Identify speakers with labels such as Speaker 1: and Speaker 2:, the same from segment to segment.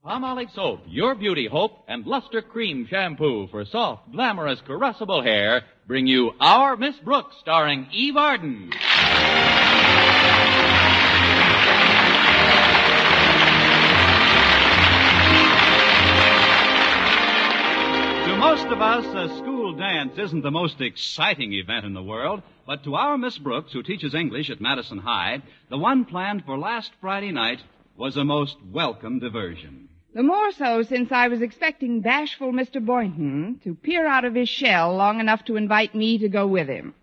Speaker 1: Palmolive Soap, your beauty hope, and Luster Cream Shampoo for soft, glamorous, caressable hair bring you Our Miss Brooks, starring Eve Arden.
Speaker 2: To most of us, a school dance isn't the most exciting event in the world, but to our Miss Brooks, who teaches English at Madison High, the one planned for last Friday night was a most welcome diversion.
Speaker 3: The more so since I was expecting bashful Mr. Boynton to peer out of his shell long enough to invite me to go with him.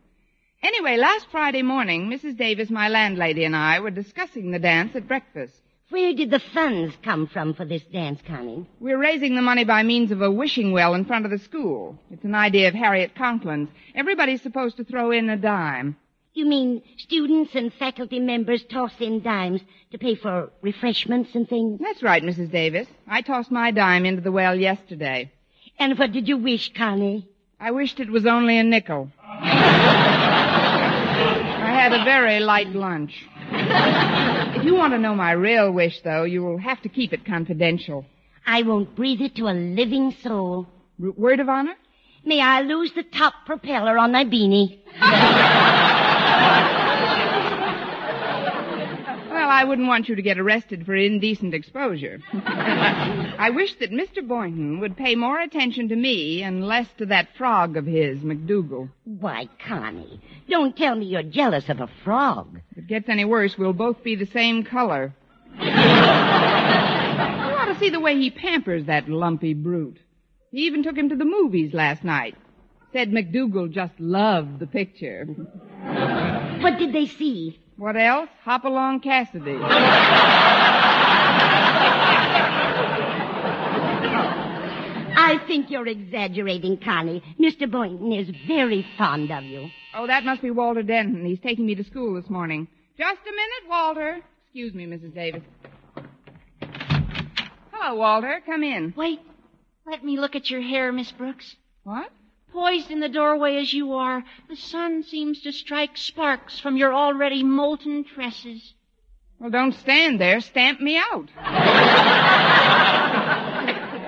Speaker 3: Anyway, last Friday morning, Mrs. Davis, my landlady, and I were discussing the dance at breakfast.
Speaker 4: Where did the funds come from for this dance, Connie?
Speaker 3: We're raising the money by means of a wishing well in front of the school. It's an idea of Harriet Conklin's. Everybody's supposed to throw in a dime.
Speaker 4: You mean students and faculty members toss in dimes to pay for refreshments and things?
Speaker 3: That's right, Mrs. Davis. I tossed my dime into the well yesterday.
Speaker 4: And what did you wish, Connie?
Speaker 3: I wished it was only a nickel. I had a very light lunch. If you want to know my real wish, though, you will have to keep it confidential.
Speaker 4: I won't breathe it to a living soul.
Speaker 3: Word of honor?
Speaker 4: May I lose the top propeller on my beanie?
Speaker 3: Well, I wouldn't want you to get arrested for indecent exposure. I wish that Mr. Boynton would pay more attention to me and less to that frog of his, McDougal.
Speaker 4: Why, Connie, don't tell me you're jealous of a frog.
Speaker 3: If it gets any worse, we'll both be the same color. You ought to see the way he pampers that lumpy brute. He even took him to the movies last night. Said McDougal just loved the picture.
Speaker 4: What did they see?
Speaker 3: What else? Hop Along Cassidy.
Speaker 4: I think you're exaggerating, Connie. Mr. Boynton is very fond of you.
Speaker 3: Oh, that must be Walter Denton. He's taking me to school this morning. Just a minute, Walter. Excuse me, Mrs. Davis. Hello, Walter. Come in.
Speaker 5: Wait. Let me look at your hair, Miss Brooks.
Speaker 3: What?
Speaker 5: Poised in the doorway as you are, the sun seems to strike sparks from your already molten tresses.
Speaker 3: Well, don't stand there. Stamp me out.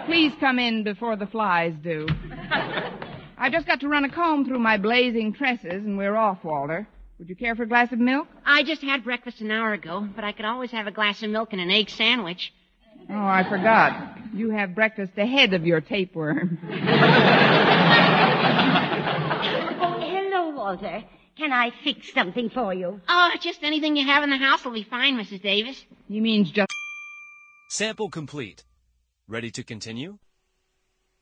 Speaker 3: Please come in before the flies do. I've just got to run a comb through my blazing tresses, and we're off, Walter. Would you care for a glass of milk?
Speaker 5: I just had breakfast an hour ago, but I could always have a glass of milk and an egg sandwich.
Speaker 3: Oh, I forgot. You have breakfast ahead of your tapeworm.
Speaker 4: Oh, hello, Walter. Can I fix something for you?
Speaker 5: Oh, just anything you have in the house will be fine, Mrs. Davis.
Speaker 3: He means just...
Speaker 6: Sample complete. Ready to continue?